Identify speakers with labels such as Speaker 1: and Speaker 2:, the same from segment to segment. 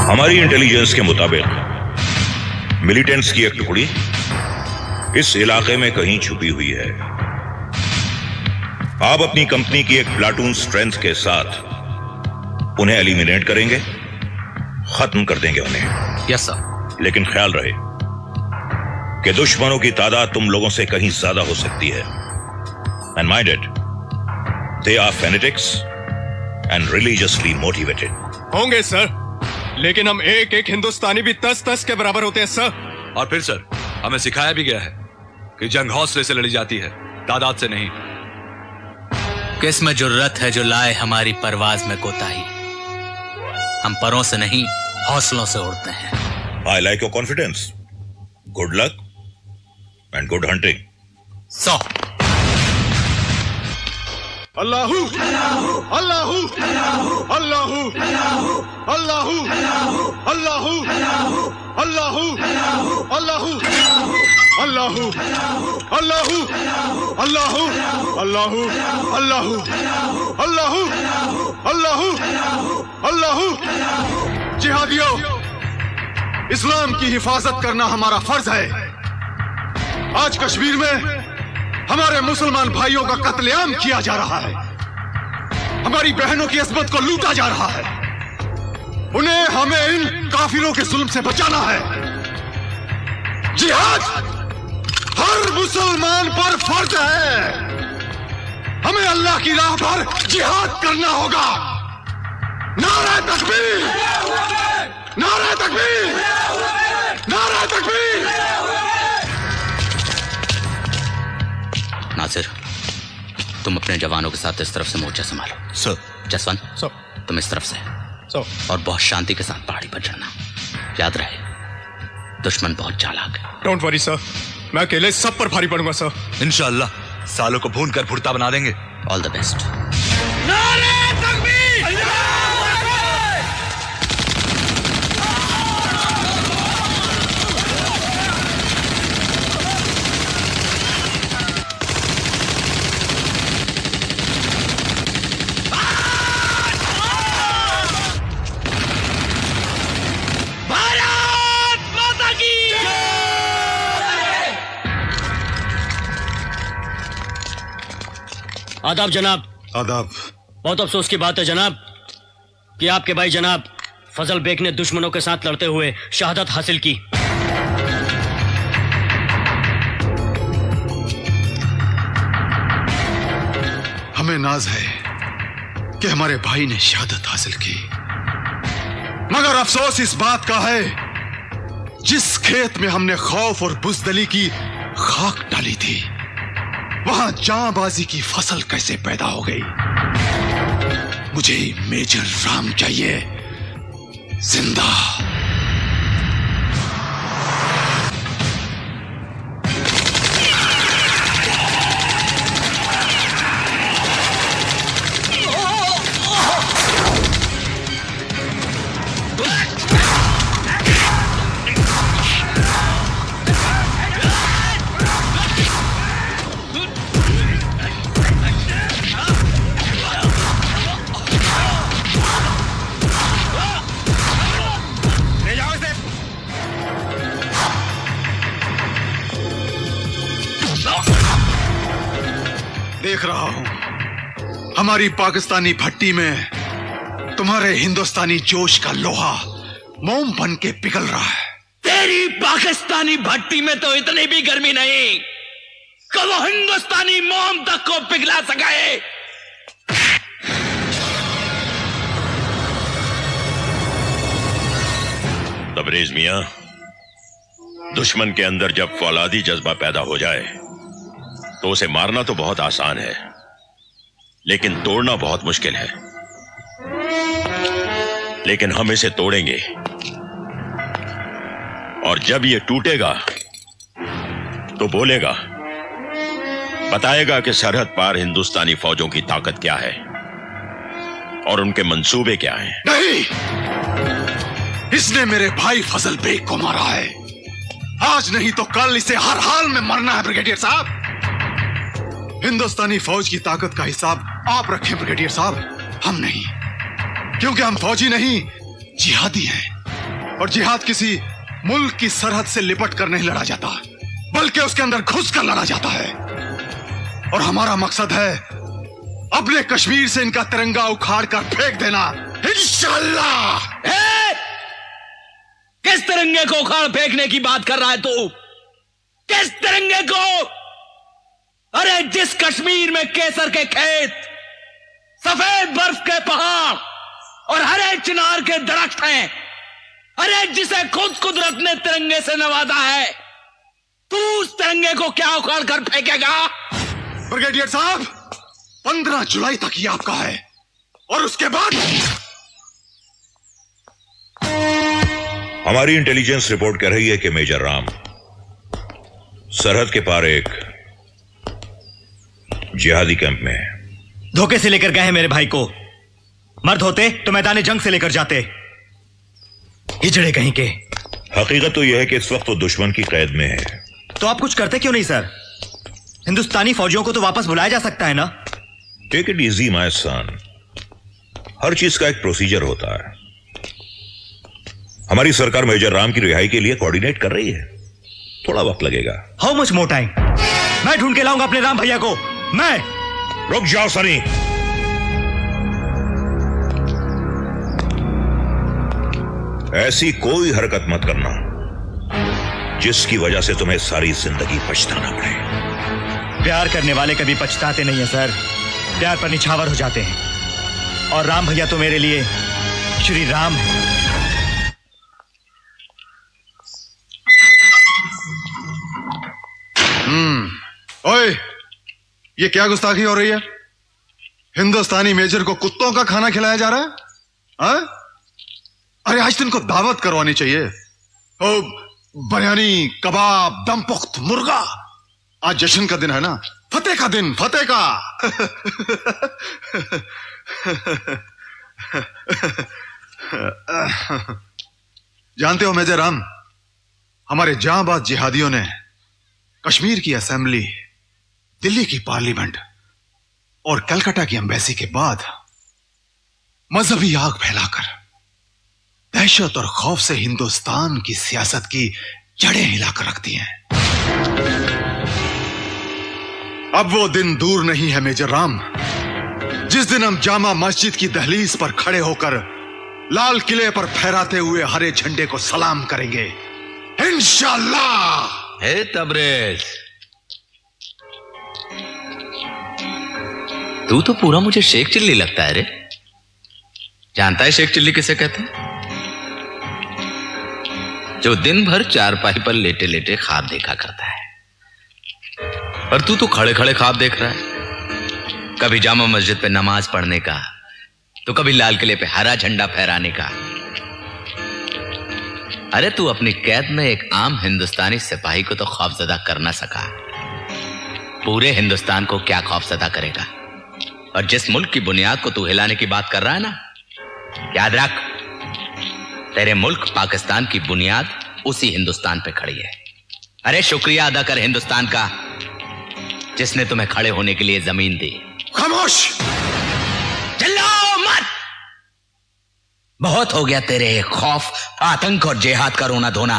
Speaker 1: हमारी इंटेलिजेंस के मुताबिक मिलिटेंट्स की एक टुकड़ी इस इलाके में कहीं छुपी हुई है। आप अपनी कंपनी की एक प्लाटून स्ट्रेंथ के साथ उन्हें एलिमिनेट करेंगे, खत्म कर देंगे उन्हें।
Speaker 2: Yes sir.
Speaker 1: लेकिन ख्याल रहे कि दुश्मनों की तादाद तुम लोगों से कहीं ज्यादा हो सकती है। And mind it, they are fanatics and religiously motivated.
Speaker 3: होंगे सर, लेकिन हम एक एक हिंदुस्तानी भी 10-10 के बराबर होते हैं सर।
Speaker 2: और फिर सर, हमें सिखाया भी गया है कि जंग हौसले से लड़ी जाती है, तादाद से नहीं।
Speaker 4: किस में जुर्रत है जो लाए हमारी परवाज में कोताही। हम परों से नहीं, हौसलों से उड़ते हैं।
Speaker 1: I like your confidence. Good luck and good hunting.
Speaker 4: So
Speaker 3: अल्लाहू अल्लाहू अल्लाहू अल्लाहू अल्लाहू अल्लाहू अल्लाहू अल्लाहू अल्लाहू अल्लाहू अल्लाहू अल्लाहू अल्लाहू अल्लाहू। जिहादियों, इस्लाम की हिफाजत करना हमारा फर्ज है। आज कश्मीर में हमारे मुसलमान भाइयों का कत्लेआम किया जा रहा है, हमारी बहनों की इस्मत को लूटा जा रहा है। उन्हें हमें इन काफिरों के जुल्म से बचाना है। जिहाद हर मुसलमान पर फर्ज है। हमें अल्लाह की राह पर जिहाद करना होगा। नारा तकबीर, नारा तकबीर, नारा तकबीर।
Speaker 4: नासिर, तुम अपने जवानों के साथ इस तरफ से मोर्चा संभालो।
Speaker 2: सर।
Speaker 4: जसवंत,
Speaker 3: सर।
Speaker 4: तुम इस तरफ से।
Speaker 3: सर।
Speaker 4: और बहुत शांति के साथ पहाड़ी पर चढ़ना। याद रहे, दुश्मन बहुत चालाक है।
Speaker 3: डोंट वरी सर, मैं अकेले सब पर भारी पड़ूंगा सर।
Speaker 2: इंशाअल्लाह सालों को भून कर भुर्ता बना देंगे।
Speaker 4: All the best.
Speaker 5: आदाब जनाब।
Speaker 3: आदाब।
Speaker 5: बहुत अफसोस की बात है जनाब कि आपके भाई जनाब फजल बेग ने दुश्मनों के साथ लड़ते हुए शहादत हासिल की।
Speaker 3: हमें नाज है कि हमारे भाई ने शहादत हासिल की, मगर अफसोस इस बात का है जिस खेत में हमने खौफ और बुज़दली की खाक डाली थी, वहां जांबाजी की फसल कैसे पैदा हो गई। मुझे मेजर राम चाहिए, जिंदा। देख रहा हूं हमारी पाकिस्तानी भट्टी में तुम्हारे हिंदुस्तानी जोश का लोहा मोम बन के पिघल रहा है।
Speaker 4: तेरी पाकिस्तानी भट्टी में तो इतनी भी गर्मी नहीं कि वो हिंदुस्तानी मोम तक को पिघला सके।
Speaker 1: तबरेज मियां, दुश्मन के अंदर जब फौलादी जज्बा पैदा हो जाए तो उसे मारना तो बहुत आसान है, लेकिन तोड़ना बहुत मुश्किल है। लेकिन हम इसे तोड़ेंगे, और जब ये टूटेगा तो बोलेगा, बताएगा कि सरहद पार हिंदुस्तानी फौजों की ताकत क्या है और उनके मंसूबे क्या हैं।
Speaker 3: नहीं, इसने मेरे भाई फजल बेग को मारा है। आज नहीं तो कल इसे हर हाल में मरना है ब्रिगेडियर साहब। हिंदुस्तानी फौज की ताकत का हिसाब आप रखें ब्रिगेडियर साहब, हम नहीं। क्योंकि हम फौजी नहीं, जिहादी हैं। और जिहाद किसी मुल्क की सरहद से लिपट कर नहीं लड़ा जाता, बल्कि उसके अंदर घुस कर लड़ा जाता है। और हमारा मकसद है अपने कश्मीर से इनका तिरंगा उखाड़ कर फेंक देना, इंशाअल्लाह।
Speaker 4: किस तिरंगे को उखाड़ फेंकने की बात कर रहा है तू? किस तिरंगे को? अरे जिस कश्मीर में केसर के खेत, सफेद बर्फ के पहाड़ और हरे चिनार के दरख्त हैं, अरे जिसे खुद कुदरत ने तिरंगे से नवाजा है, तू उस तिरंगे को क्या उखाड़ कर फेंकेगा?
Speaker 3: ब्रिगेडियर साहब, 15 जुलाई तक ये आपका है, और उसके बाद
Speaker 6: हमारी इंटेलिजेंस रिपोर्ट कह रही है कि मेजर राम सरहद के पार एक जिहादी कैंप में है।
Speaker 7: धोखे से लेकर गए हैं मेरे भाई को। मर्द होते तो मैदान जंग से लेकर जाते। हिजड़े कहीं के।
Speaker 6: हकीकत तो यह है कि इस वक्त वो दुश्मन की कैद में है।
Speaker 7: तो आप कुछ करते क्यों नहीं सर? हिंदुस्तानी फौजियों को तो वापस बुलाया जा सकता है ना?
Speaker 6: Take it easy my son, हर चीज का एक प्रोसीजर होता है। हमारी सरकार मेजर राम की रिहाई के लिए कोऑर्डिनेट कर रही है, थोड़ा वक्त लगेगा।
Speaker 7: How much more time? मैं ढूंढ के लाऊंगा अपने राम भैया को। मैं
Speaker 6: रुक जाओ सनी, ऐसी कोई हरकत मत करना जिसकी वजह से तुम्हें सारी जिंदगी पछताना पड़े।
Speaker 7: प्यार करने वाले कभी पछताते नहीं है सर, प्यार पर निछावर हो जाते हैं। और राम भैया तो मेरे लिए श्री राम है।
Speaker 3: ओए, ये क्या गुस्ताखी हो रही है? हिंदुस्तानी मेजर को कुत्तों का खाना खिलाया जा रहा है? हाँ? अरे आज तो इनको दावत करवानी चाहिए। ओ, बिरयानी, कबाब, दम पुख्त मुर्गा। आज जश्न का दिन है ना, फतेह का दिन, फतेह का। जानते हो मेजर राम, हमारे जांबाज जिहादियों ने कश्मीर की असेंबली, दिल्ली की पार्लियामेंट और कलकत्ता की एम्बेसी के बाद मजहबी आग फैलाकर दहशत और खौफ से हिंदुस्तान की सियासत की जड़ें हिलाकर रखती हैं। अब वो दिन दूर नहीं है मेजर राम, जिस दिन हम जामा मस्जिद की दहलीज पर खड़े होकर लाल किले पर फहराते हुए हरे झंडे को सलाम करेंगे, इंशाअल्लाह।
Speaker 4: हे तबरेज, तू तो पूरा मुझे शेख चिल्ली लगता है रे। जानता है शेख चिल्ली किसे कहते हैं? जो दिन भर चारपाई पर लेटे लेटे ख्वाब देखा करता है। और तू तो खड़े खड़े ख्वाब देख रहा है, कभी जामा मस्जिद पे नमाज पढ़ने का, तो कभी लाल किले पे हरा झंडा फहराने का। अरे तू अपनी कैद में एक आम हिंदुस्तानी सिपाही को तो खौफजदा कर ना सका, पूरे हिंदुस्तान को क्या खौफजदा करेगा? और जिस मुल्क की बुनियाद को तू हिलाने की बात कर रहा है ना, याद रख, तेरे मुल्क पाकिस्तान की बुनियाद उसी हिंदुस्तान पे खड़ी है। अरे शुक्रिया अदा कर हिंदुस्तान का, जिसने तुम्हें खड़े होने के लिए जमीन दी।
Speaker 3: खामोश!
Speaker 4: चिल्लाओ मत! बहुत हो गया तेरे खौफ, आतंक और जिहाद का रोना धोना।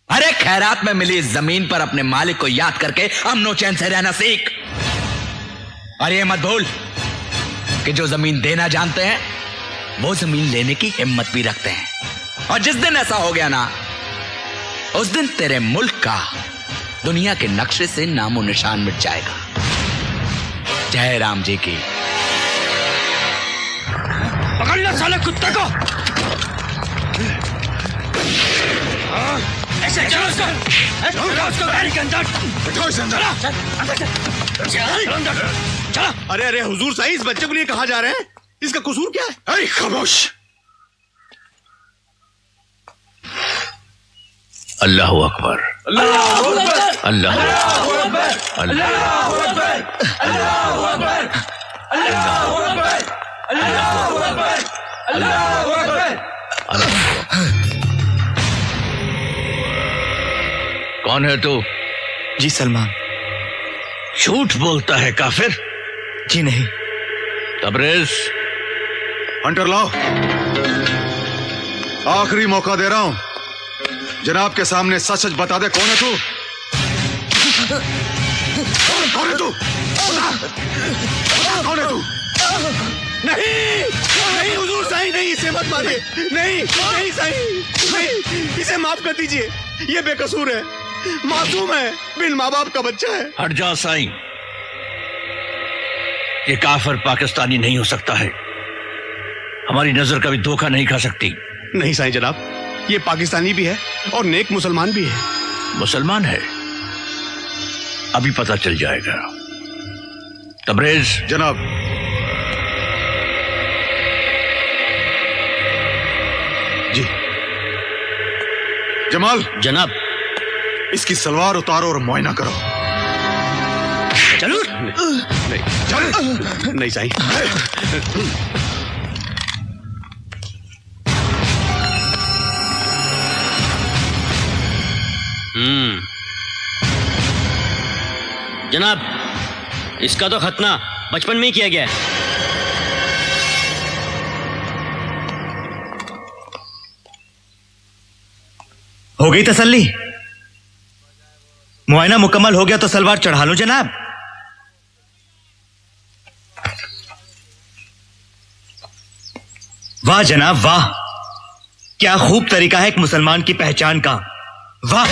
Speaker 4: अरे खैरात में मिली इस जमीन पर अपने मालिक को याद करके अमनो चैन से रहना सीख। और ये मत भूल कि जो जमीन देना जानते हैं वो जमीन लेने की हिम्मत भी रखते हैं। और जिस दिन ऐसा हो गया ना, उस दिन तेरे मुल्क का दुनिया के नक्शे से नामो निशान मिट जाएगा। जय राम जी की। पकड़ लो साले कुत्ते को। ऐसे चलो उसको गाड़ी के अंदर। चलो।
Speaker 7: अरे अरे हुजूर साईं, इस बच्चे को लिए कहाँ जा रहे हैं? इसका कसूर क्या है?
Speaker 3: अरे खामोश!
Speaker 4: अल्लाह अकबर, अल्लाह अकबर, अल्लाह अकबर, अल्लाह अकबर, अल्लाह अकबर, अल्लाह अकबर, अल्लाह अकबर, अल्लाह अकबर। कौन है तू?
Speaker 7: जी सलमान।
Speaker 4: झूठ बोलता है काफिर।
Speaker 7: जी नहीं।
Speaker 4: तबरेज,
Speaker 3: हंटर लाओ। आखिरी मौका दे रहा हूं, जनाब के सामने सच सच बता दे, कौन है तू? कौन है तू? कौन है तू?
Speaker 8: नहीं नहीं हुजूर साईं, नहीं, इसे मत मारिए। नहीं नहीं साईं, नहीं, इसे माफ कर दीजिए। ये बेकसूर है, मासूम है, बिन माँ बाप का बच्चा है।
Speaker 9: हट जाओ साईं, ये काफिर पाकिस्तानी नहीं हो सकता है। हमारी नजर कभी धोखा नहीं खा सकती।
Speaker 8: नहीं साईं जनाब, ये पाकिस्तानी भी है और नेक मुसलमान भी है।
Speaker 9: मुसलमान है, अभी पता चल जाएगा। तबरेज।
Speaker 3: जनाब। जी। जमाल।
Speaker 5: जनाब।
Speaker 3: इसकी सलवार उतारो और मुआयना करो।
Speaker 5: चलो।
Speaker 8: नहीं
Speaker 3: चल।
Speaker 8: नहीं साईं।
Speaker 5: जनाब, इसका तो खतना बचपन में ही किया गया है।
Speaker 7: हो गई तसल्ली? मुआयना मुकम्मल हो गया तो सलवार चढ़ा लो जनाब। वाह जनाब वाह, क्या खूब तरीका है एक मुसलमान की पहचान का। वाह।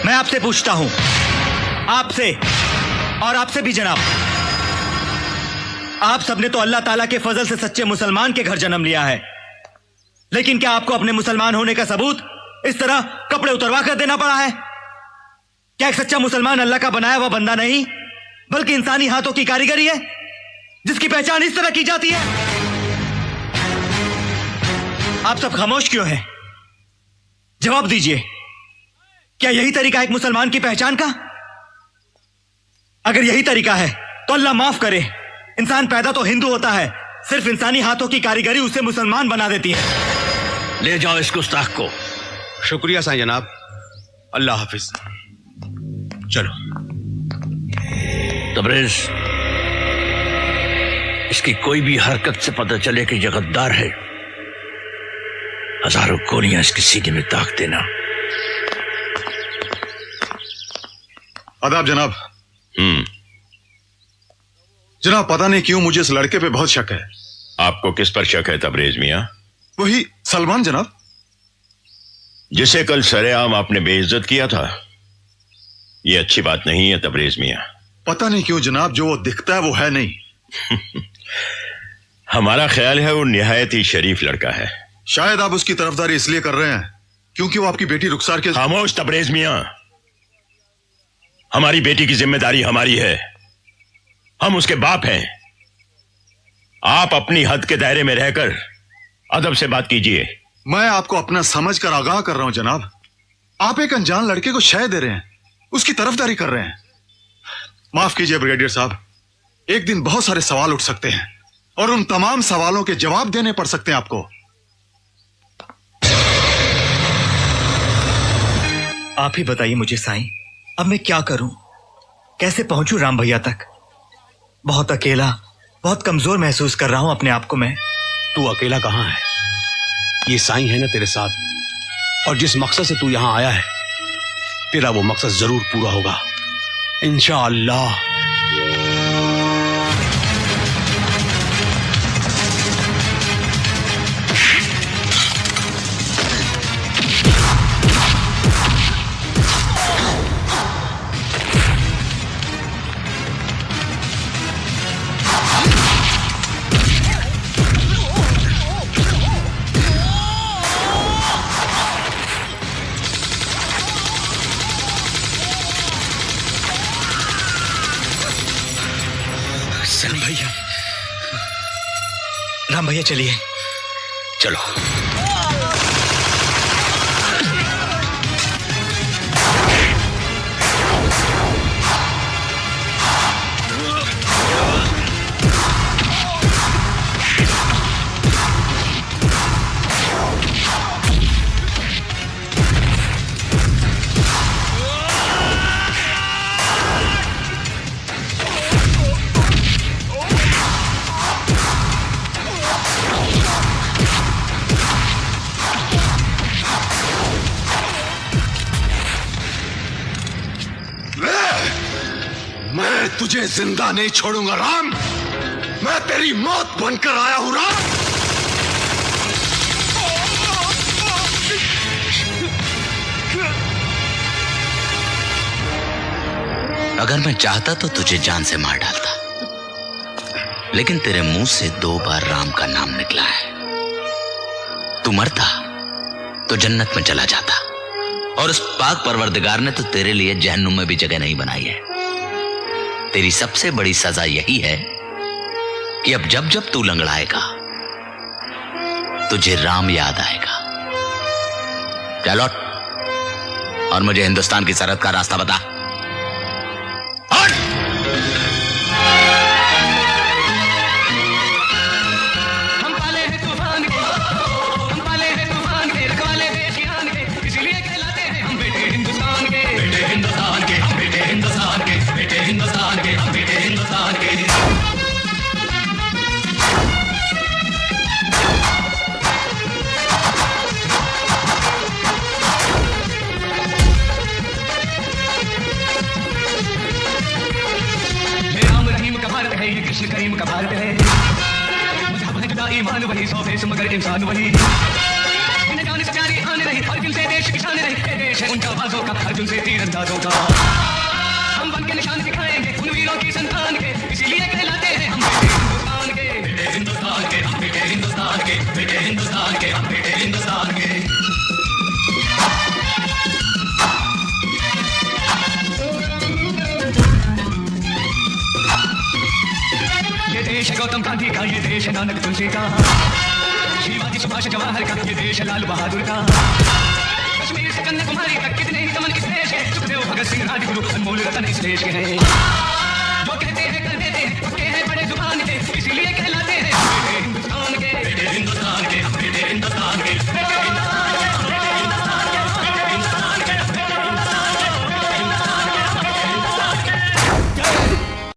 Speaker 7: मैं आपसे पूछता हूं, आपसे और आपसे भी जनाब, आप सबने तो अल्लाह ताला के फजल से सच्चे मुसलमान के घर जन्म लिया है, लेकिन क्या आपको अपने मुसलमान होने का सबूत इस तरह कपड़े उतरवा कर देना पड़ा है? क्या एक सच्चा मुसलमान अल्लाह का बनाया हुआ बंदा नहीं, बल्कि इंसानी हाथों की कारीगरी है, जिसकी पहचान इस तरह की जाती है? आप सब खामोश क्यों हैं? जवाब दीजिए, क्या यही तरीका है एक मुसलमान की पहचान का? अगर यही तरीका है तो अल्लाह माफ करे, इंसान पैदा तो हिंदू होता है, सिर्फ इंसानी हाथों की कारीगरी उसे मुसलमान बना देती है।
Speaker 9: ले जाओ इस गुस्ताख को।
Speaker 8: शुक्रिया साईं जनाब, अल्लाह हाफिज। चलो।
Speaker 9: तबरेज, इसकी कोई भी हरकत से पता चले कि ये गद्दार है, हजारों गोलियां इसके सीने में दाग देना।
Speaker 3: आदाब जनाब। जनाब, पता नहीं क्यों मुझे इस लड़के पे बहुत शक है।
Speaker 1: आपको किस पर शक है तबरेज मियां?
Speaker 3: वही सलमान जनाब,
Speaker 1: जिसे कल सरेआम आपने बेइज्जत किया था। ये अच्छी बात नहीं है तबरेज मियां।
Speaker 3: पता नहीं क्यों जनाब, जो वो दिखता है वो है नहीं।
Speaker 1: हमारा ख्याल है वो निहायत ही शरीफ लड़का है।
Speaker 3: शायद आप उसकी तरफदारी इसलिए कर रहे हैं क्योंकि वो आपकी बेटी रुखसार के।
Speaker 1: खामोश तबरेज मियां, हमारी बेटी की जिम्मेदारी हमारी है, हम उसके बाप हैं। आप अपनी हद के दायरे में रहकर अदब से बात कीजिए।
Speaker 3: मैं आपको अपना समझकर आगाह कर रहा हूं जनाब। आप एक अनजान लड़के को शय दे रहे हैं, उसकी तरफदारी कर रहे हैं। माफ कीजिए ब्रिगेडियर साहब, एक दिन बहुत सारे सवाल उठ सकते हैं और उन तमाम सवालों के जवाब देने पड़ सकते हैं आपको।
Speaker 7: आप ही बताइए मुझे साईं, अब मैं क्या करूं? कैसे पहुंचूं राम भैया तक? बहुत अकेला, बहुत कमजोर महसूस कर रहा हूं अपने आप को मैं।
Speaker 8: तू अकेला कहां है, ये साईं है ना तेरे साथ, और जिस मकसद से तू यहां आया है, तेरा वो मकसद जरूर पूरा होगा इंशाअल्लाह।
Speaker 7: राम भैया चलिए।
Speaker 9: चलो।
Speaker 3: तुझे जिंदा नहीं छोड़ूंगा राम। मैं तेरी मौत बनकर आया हूं राम।
Speaker 4: अगर मैं चाहता तो तुझे जान से मार डालता, लेकिन तेरे मुंह से 2 बार राम का नाम निकला है। तू मरता तो जन्नत में चला जाता, और उस पाक परवरदिगार ने तो तेरे लिए जहन्नुम में भी जगह नहीं बनाई है। तेरी सबसे बड़ी सजा यही है कि अब जब जब तू लंगड़ाएगा तुझे राम याद आएगा। क्या लौट और मुझे हिंदुस्तान की सरहद का रास्ता बता।
Speaker 10: कृष्ण करीम का भारत है। मजहब है जुदा, ईमान वही, सौ फेस मगर इंसान वही। इन्हें जाने से प्यारी आने रही और दिल से देश की शान रही। ये देश है उनका बाजों का, अर्जुन से तीरंदाजों का। हम बन के निशान दिखाएंगे उन वीरों की संतान के, इसीलिए कहलाते हैं हम बेटे हिंदुस्तान के। हम बेटे हिंदुस्तान के, बेटे हिंदुस्तान के, हम बेटे हिंदुस्तान के। ये देश है गौतम गांधी का, ये देश है नानक तुलसी का, शिवाजी सुभाष जवाहर का, ये देश है लाल बहादुर का। कश्मीर से कन्याकुमारी तक कितने ही दमन इस देश के, सुखदेव भगत सिंह राजगुरु अनमोल रतन इस देश के हैं। जो कहते हैं कर देते हैं, पक्के हैं